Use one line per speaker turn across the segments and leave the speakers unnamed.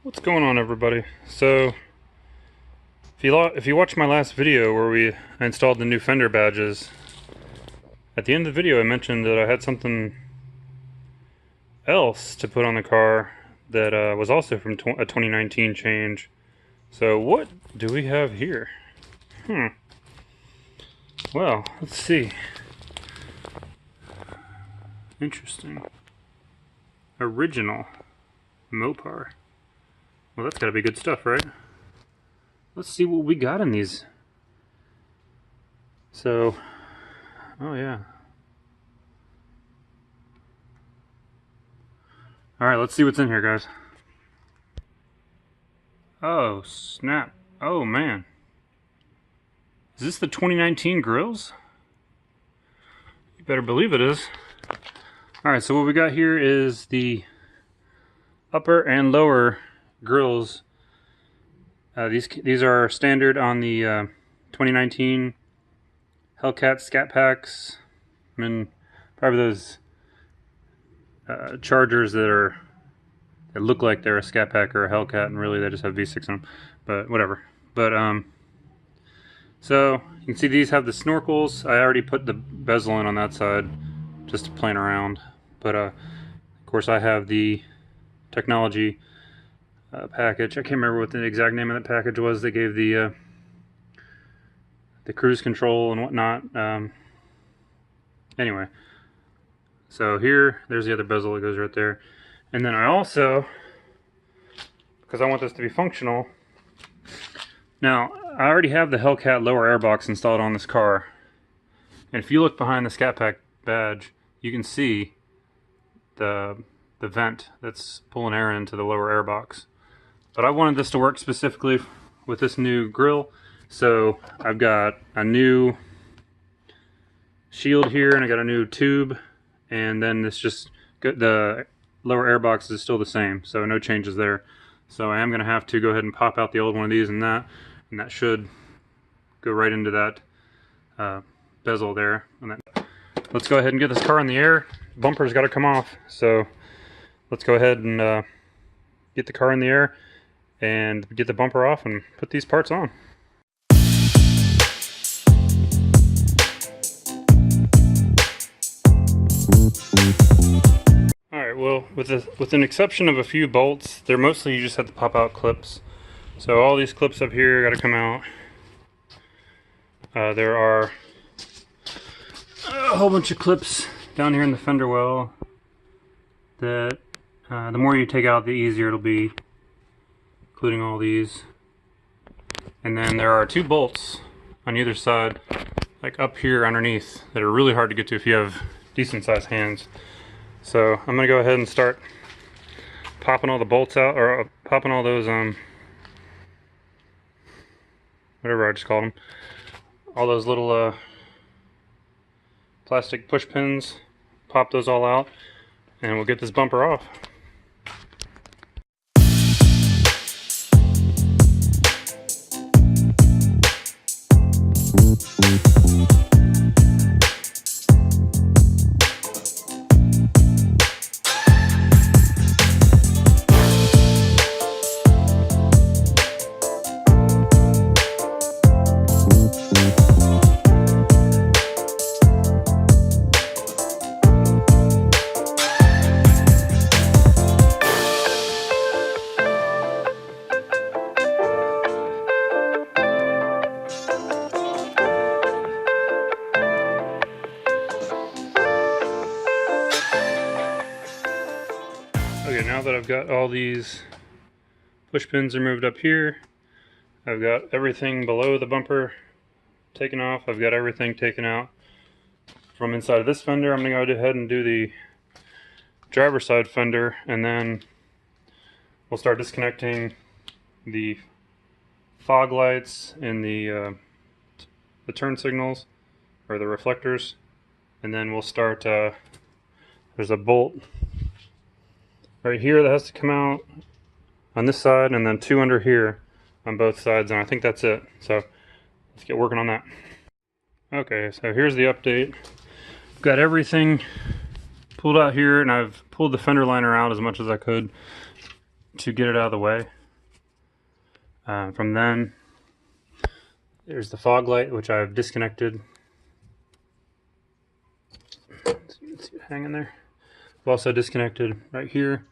What's going on, everybody? So if you watched my last video where I installed the new fender badges, at the end of the video I mentioned that I had something else to put on the car that was also from a 2019 change. So what do we have here? Well, let's see. Interesting. Original Mopar. Well, that's gotta be good stuff, right? Let's see what we got in these. So, oh yeah. Alright, let's see what's in here, guys. Oh, snap. Oh, man. Is this the 2019 grills? You better believe it is. Alright, so what we got here is the upper and lower grills. These are standard on the 2019 Hellcat Scat Packs. I mean, probably those Chargers that look like they're a Scat Pack or a Hellcat, and really they just have V6 on them. But whatever. But so you can see these have the snorkels. I already put the bezel in on that side, just playing around. But of course I have the technology package. I can't remember what the exact name of that package was. They gave the cruise control and whatnot. Anyway, so there's the other bezel that goes right there. And then I also, because I want this to be functional, now I already have the Hellcat lower airbox installed on this car. And if you look behind the Scat Pack badge, you can see the vent that's pulling air into the lower airbox. But I wanted this to work specifically with this new grill, so I've got a new shield here, and I got a new tube, and then the lower airbox is still the same, so no changes there. So I am going to have to go ahead and pop out the old one of these and that should go right into that bezel there. And let's go ahead and get this car in the air. Bumper's got to come off, so let's go ahead and get the car in the air and get the bumper off and put these parts on. Alright, well, with an exception of a few bolts, they're mostly you just have to pop out clips. So all these clips up here got to come out. There are a whole bunch of clips down here in the fender well that the more you take out, the easier it'll be, including all these. And then there are two bolts on either side, like up here underneath, that are really hard to get to if you have decent sized hands. So I'm gonna go ahead and start popping all the bolts out, or popping all those whatever I just called them, all those little plastic push pins. Pop those all out and we'll get this bumper off. Okay, now that I've got all these push pins removed up here, I've got everything below the bumper taken off, I've got everything taken out from inside of this fender. I'm going to go ahead and do the driver's side fender, and then we'll start disconnecting the fog lights and the turn signals, or the reflectors, and then we'll start, there's a bolt right here that has to come out on this side, and then two under here on both sides, and I think that's it. So let's get working on that. Okay, so here's the update. I've got everything pulled out here, and I've pulled the fender liner out as much as I could. to get it out of the way. From then, there's the fog light, which I've disconnected. Let's see it hanging there. I've also disconnected right here.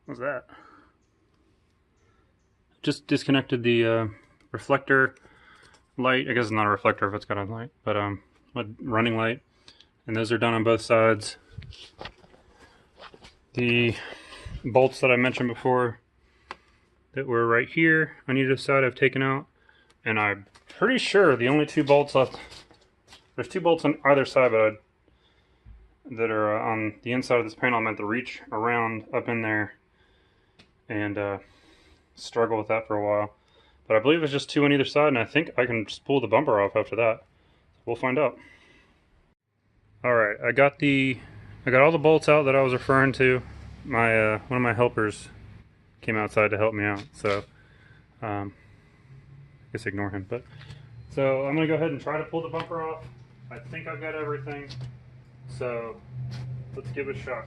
What's that? Just disconnected the reflector light. I guess it's not a reflector if it's got a light, but a running light. And those are done on both sides. The bolts that I mentioned before that were right here on either side I've taken out. And I'm pretty sure the only two bolts left, there's two bolts on either side, but that are on the inside of this panel. I meant to reach around up in there and struggle with that for a while. But I believe it's just two on either side, and I think I can just pull the bumper off after that. We'll find out. Alright, I got all the bolts out that I was referring to. My one of my helpers came outside to help me out, so I guess ignore him. But so I'm gonna go ahead and try to pull the bumper off. I think I've got everything, so let's give it a shot.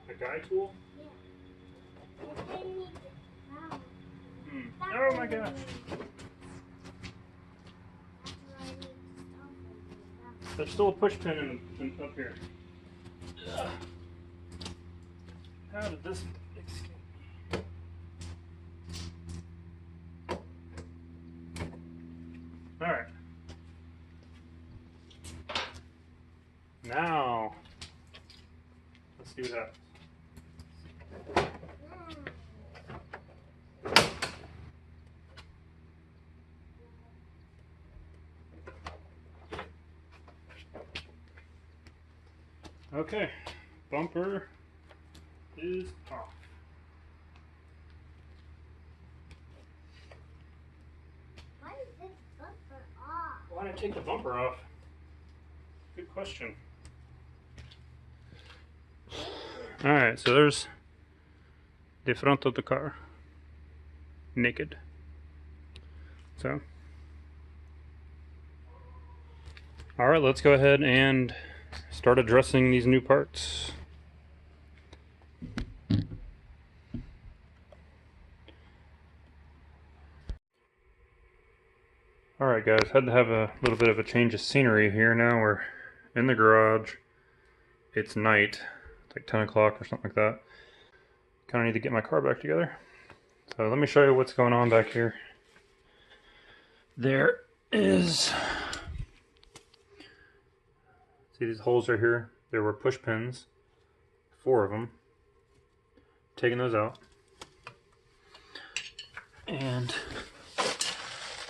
A guy tool?
Yeah.
Oh my gosh. There's still a push pin up here. Ugh. How did this escape me? Alright. Now, let's see what happens. Okay, bumper is off.
Why is this bumper off?
Why did I take the bumper off? Good question. Alright, so there's the front of the car. Naked. So. Alright, let's go ahead and start addressing these new parts. Alright guys, had to have a little bit of a change of scenery here. Now we're in the garage. It's night. It's like 10 o'clock or something like that. Kind of need to get my car back together. So let me show you what's going on back here. There is... See these holes right here? There were push pins. 4 of them. Taking those out. And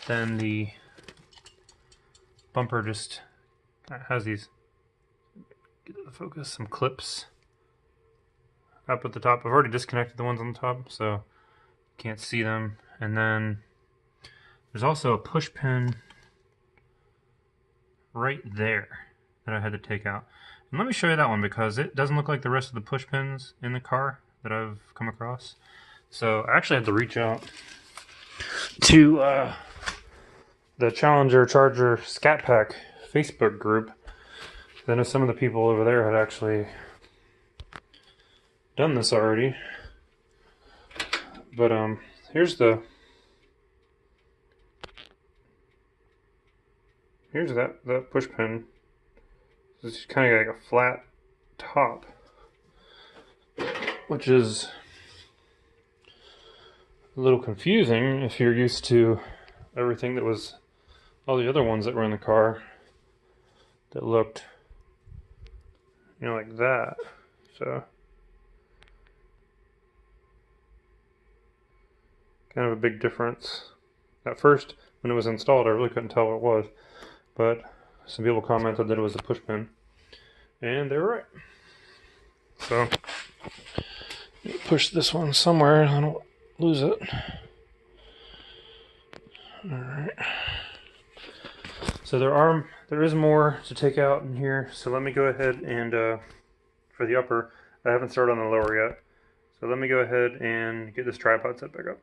then the bumper just has these, get the focus, some clips up at the top. I've already disconnected the ones on the top, so you can't see them. And then there's also a push pin right there that I had to take out. And let me show you that one because it doesn't look like the rest of the push pins in the car that I've come across. So I actually had to reach out to the Challenger Charger Scat Pack Facebook group. I know some of the people over there had actually done this already. But here's that push pin. It's kind of like a flat top, which is a little confusing if you're used to everything that was, all the other ones that were in the car that looked, you know, like that. So kind of a big difference. At first, when it was installed, I really couldn't tell what it was, but some people commented that it was a push pin, and they were right. So push this one somewhere and I don't lose it. Alright. So there is more to take out in here, so let me go ahead and for the upper, I haven't started on the lower yet. So let me go ahead and get this tripod set back up.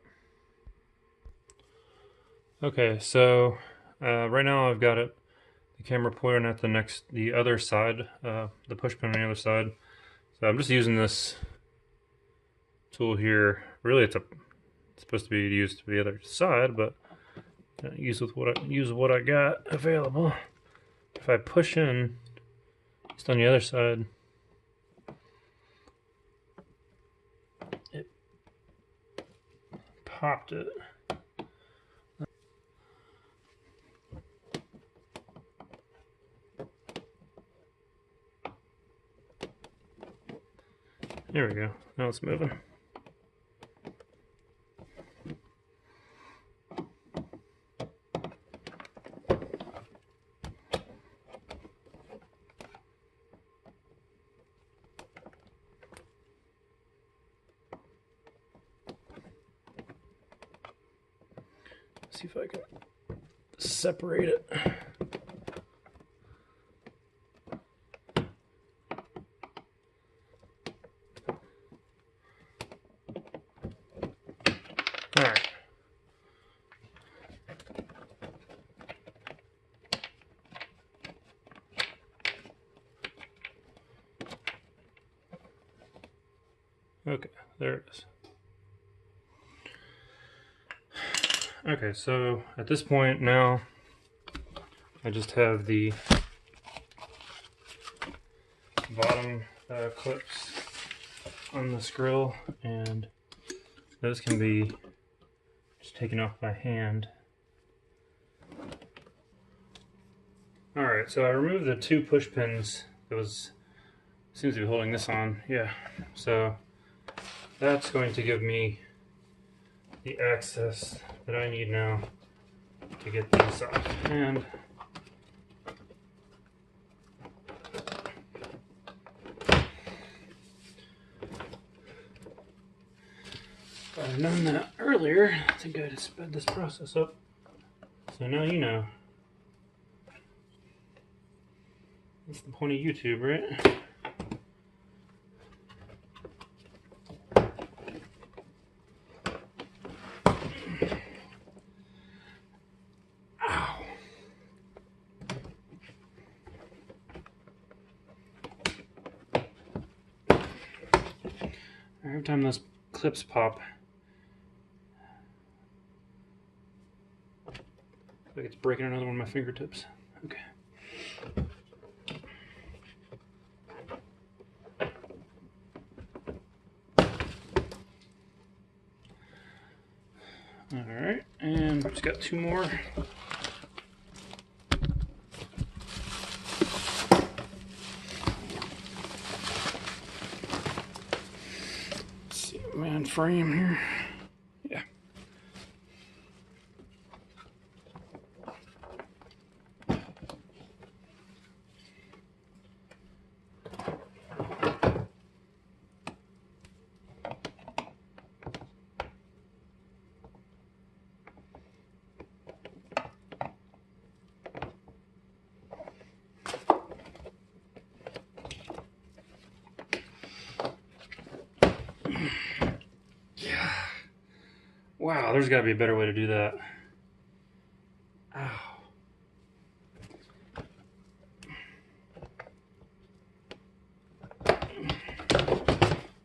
Okay, so right now I've got the camera pointing at the other side, the push pin on the other side. So I'm just using this tool here. Really, it's supposed to be used to the other side, but use what I got available. If I push in, just on the other side, it popped it. There we go. Now it's moving. See if I can separate it. All right. Okay, there it is. Okay, so at this point now, I just have the bottom clips on this grill, and those can be just taken off by hand. Alright, so I removed the two push pins that seems to be holding this on. Yeah, so that's going to give me the access that I need now to get these off. And if I'd known that earlier, I think I'd have sped this process up. So now you know. That's the point of YouTube, right? Every time those clips pop, it's like it's breaking another one of my fingertips. Okay. Alright, and we've just got two more. Man frame here. Yeah. Wow, there's got to be a better way to do that. Ow.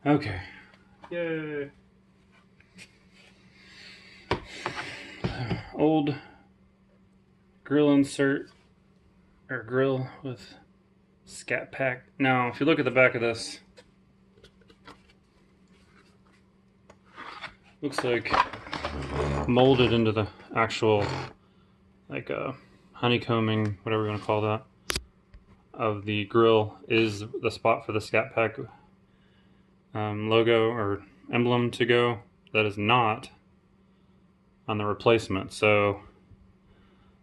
Okay. Yay. Old grill insert, or grill with scat pack. Now, if you look at the back of this, looks like molded into the actual, like honeycombing, whatever you want to call that, of the grill is the spot for the scat pack logo or emblem to go. That is not on the replacement, so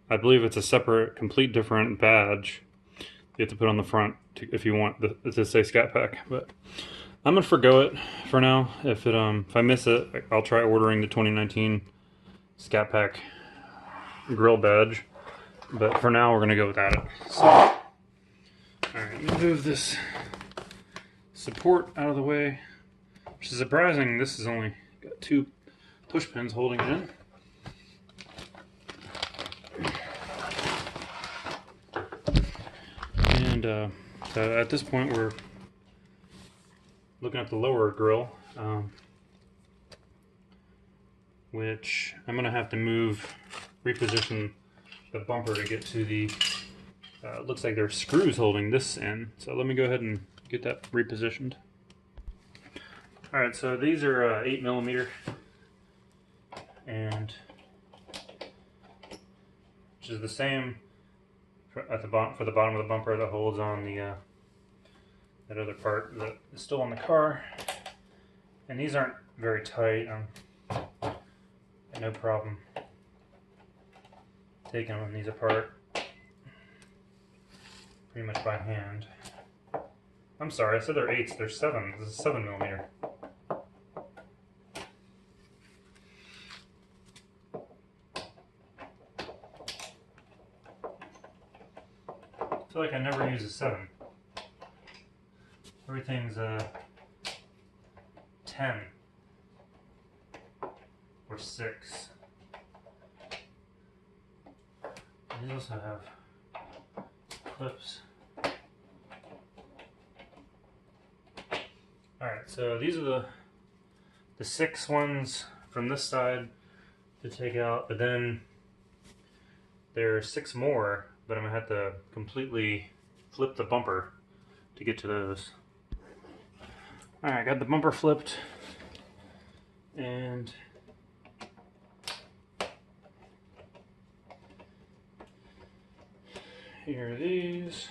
I believe it's a separate, complete different badge you have to put on the front if you want to say scat pack. But I'm gonna forgo it for now. If I miss it, I'll try ordering the 2019 scat pack grill badge, but for now we're gonna go without it. So, all right, let me move this support out of the way, which is surprising. This has only got 2 push pins holding it in. And so at this point we're looking at the lower grill, which I'm going to have to reposition the bumper to get to the, looks like there's screws holding this in. So let me go ahead and get that repositioned. Alright, so these are 8mm, and which is the same at the bottom for the bottom of the bumper that holds on the that other part that is still on the car. And these aren't very tight. No problem taking these apart pretty much by hand. I'm sorry, I said they're 8s, they're 7s. This is 7mm. I feel like I never use a 7. Everything's 10 or 6. These also have clips. Alright, so these are the 6 ones from this side to take out, but then there are 6 more, but I'm going to have to completely flip the bumper to get to those. Alright, I got the bumper flipped, and here are these.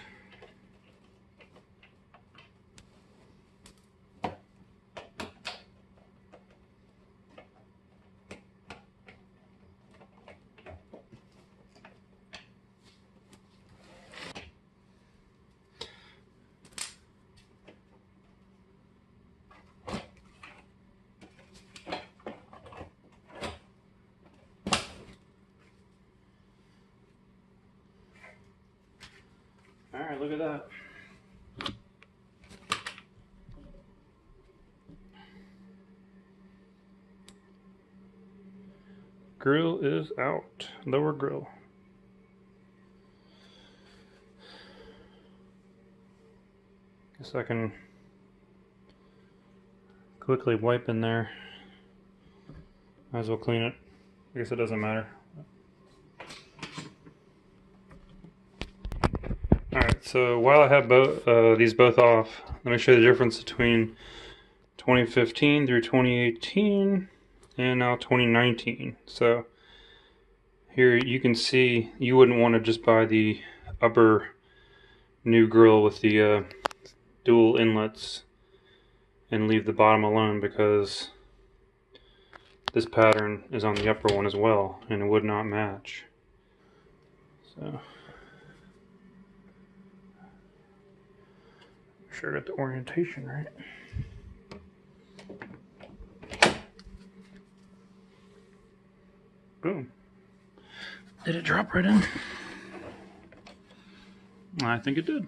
Alright, look at that. Grill is out. Lower grill. Guess I can quickly wipe in there. Might as well clean it. I guess it doesn't matter. Alright, so while I have these both off, let me show you the difference between 2015 through 2018 and now 2019. So here you can see you wouldn't want to just buy the upper new grill with the dual inlets and leave the bottom alone, because this pattern is on the upper one as well and it would not match. So sure got the orientation right. Boom. Did it drop right in? I think it did.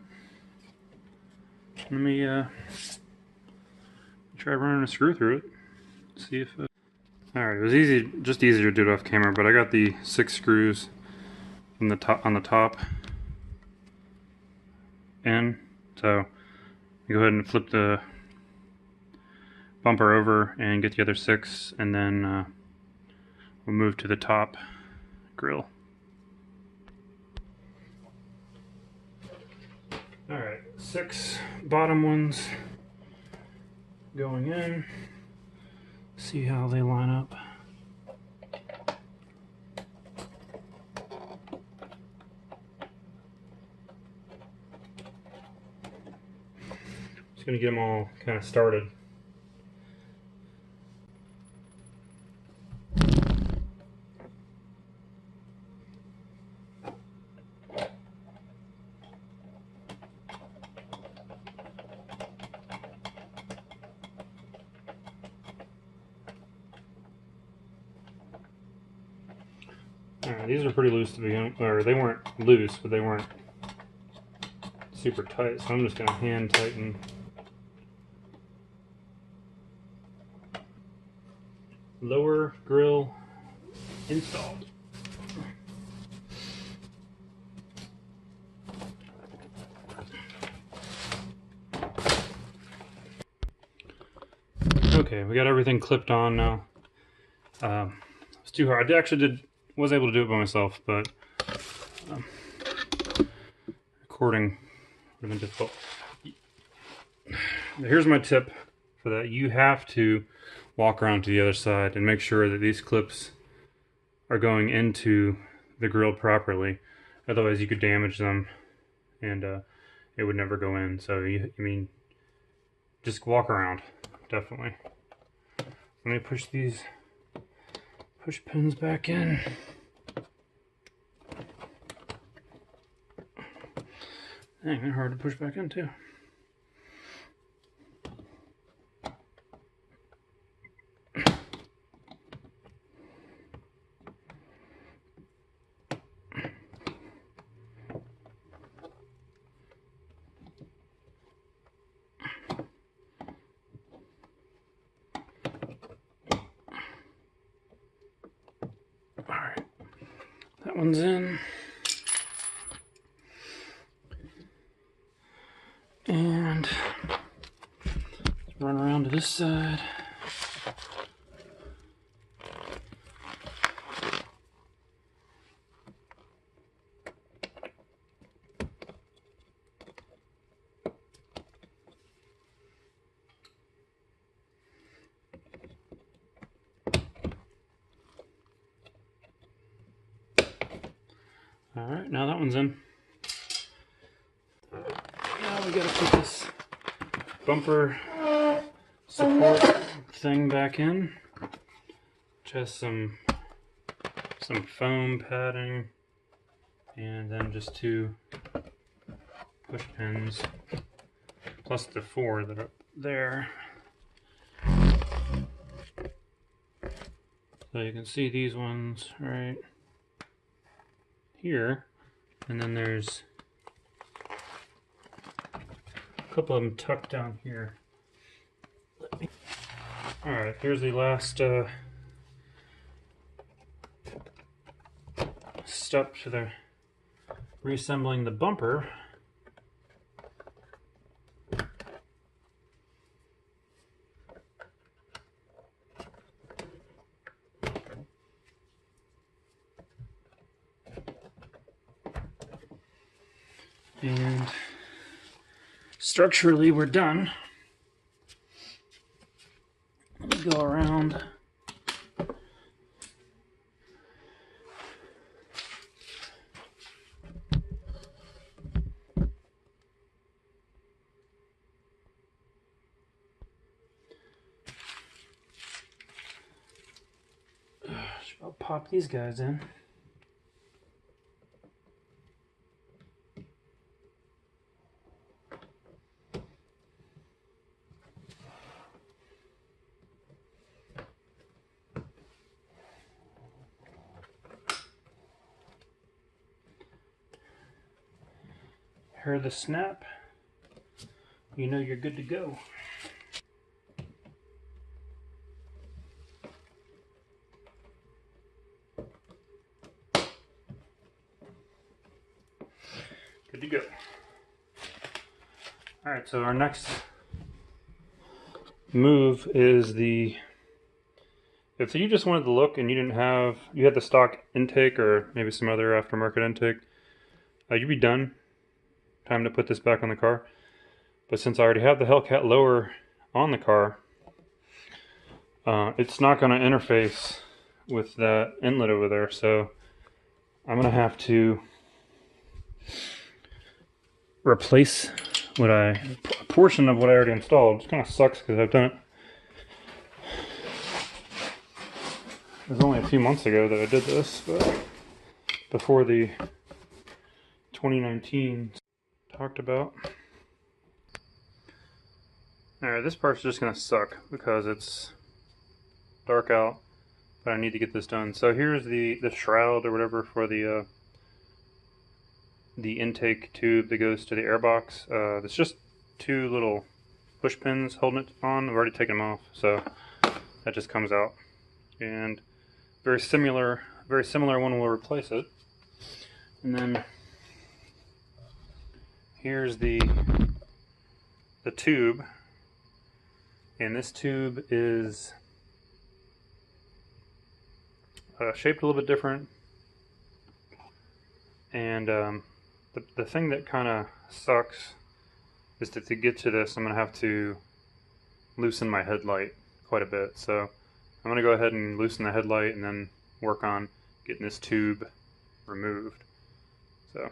Let me try running a screw through it. See if alright, it was just easier to do it off camera, but I got the 6 screws from the top, on the top in. So go ahead and flip the bumper over and get the other 6, and then we'll move to the top grill. Alright, 6 bottom ones going in. See how they line up. Just gonna get them all kind of started. Alright, these are pretty loose to begin with, or they weren't loose, but they weren't super tight, so I'm just going to hand tighten. Lower grill installed. Okay, we got everything clipped on now. It's too hard. I actually was able to do it by myself, but recording would have been difficult. Here's my tip for that. You have to walk around to the other side and make sure that these clips are going into the grill properly. Otherwise you could damage them and it would never go in. So just walk around, definitely. Let me push these push pins back in. Dang, they're hard to push back in too. Alright, that one's in. And let's run around to this side. Alright, now that one's in. Now we gotta put this bumper support thing back in, which has some foam padding and then just 2 push pins plus the 4 that are up there. So you can see these ones right here, and then there's a couple of them tucked down here. Alright, here's the last step to the reassembling the bumper. And structurally we're done. Let me go around. I'll pop these guys in. Hear the snap, you know you're good to go. Good to go. Alright, so our next move is if you just wanted to look and you had the stock intake or maybe some other aftermarket intake, you'd be done. Time to put this back on the car. But since I already have the Hellcat lower on the car, it's not going to interface with that inlet over there, so I'm going to have to replace a portion of what I already installed. It kind of sucks because I've done it. It was only a few months ago that I did this, but before the 2019 talked about. Alright, this part's just going to suck because it's dark out, but I need to get this done. So here's the shroud or whatever for the intake tube that goes to the airbox. It's just two little push pins holding it on. I've already taken them off, so that just comes out. And very similar one will replace it. And then here's the tube, and this tube is shaped a little bit different. And the thing that kind of sucks is that to get to this, I'm going to have to loosen my headlight quite a bit. So I'm going to go ahead and loosen the headlight and then work on getting this tube removed. So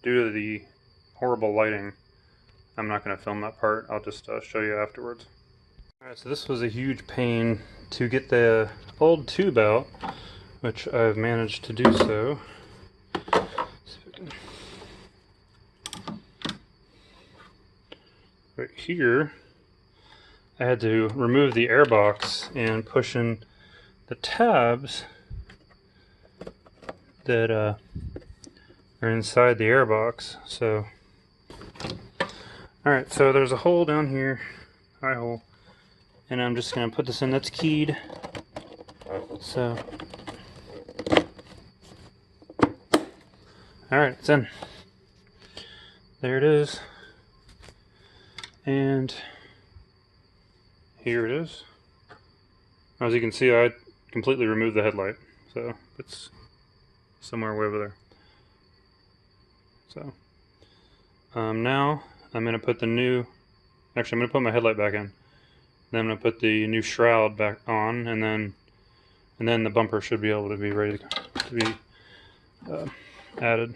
due to the horrible lighting, I'm not going to film that part. I'll just show you afterwards. Alright, so this was a huge pain to get the old tube out, which I've managed to do so. Right here, I had to remove the airbox and push in the tabs that are inside the airbox. So, alright, so there's a hole down here, eye hole, and I'm just going to put this in. That's keyed. So, alright, it's in. There it is. And here it is. As you can see, I completely removed the headlight, so it's somewhere way over there. So now I'm going to put the new, actually I'm going to put my headlight back in. Then I'm going to put the new shroud back on, and then the bumper should be able to be ready to be added.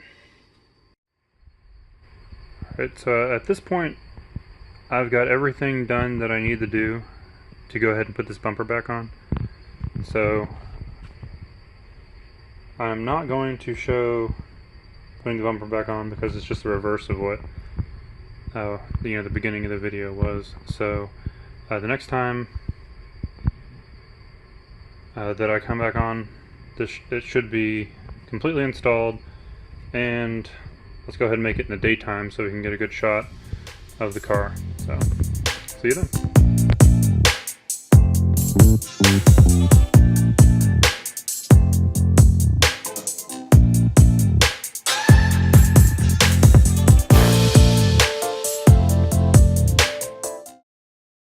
Alright, so at this point I've got everything done that I need to do to go ahead and put this bumper back on. So I'm not going to show putting the bumper back on because it's just the reverse of what the beginning of the video was. So the next time that I come back on, it should be completely installed, and let's go ahead and make it in the daytime so we can get a good shot of the car. So, see you then.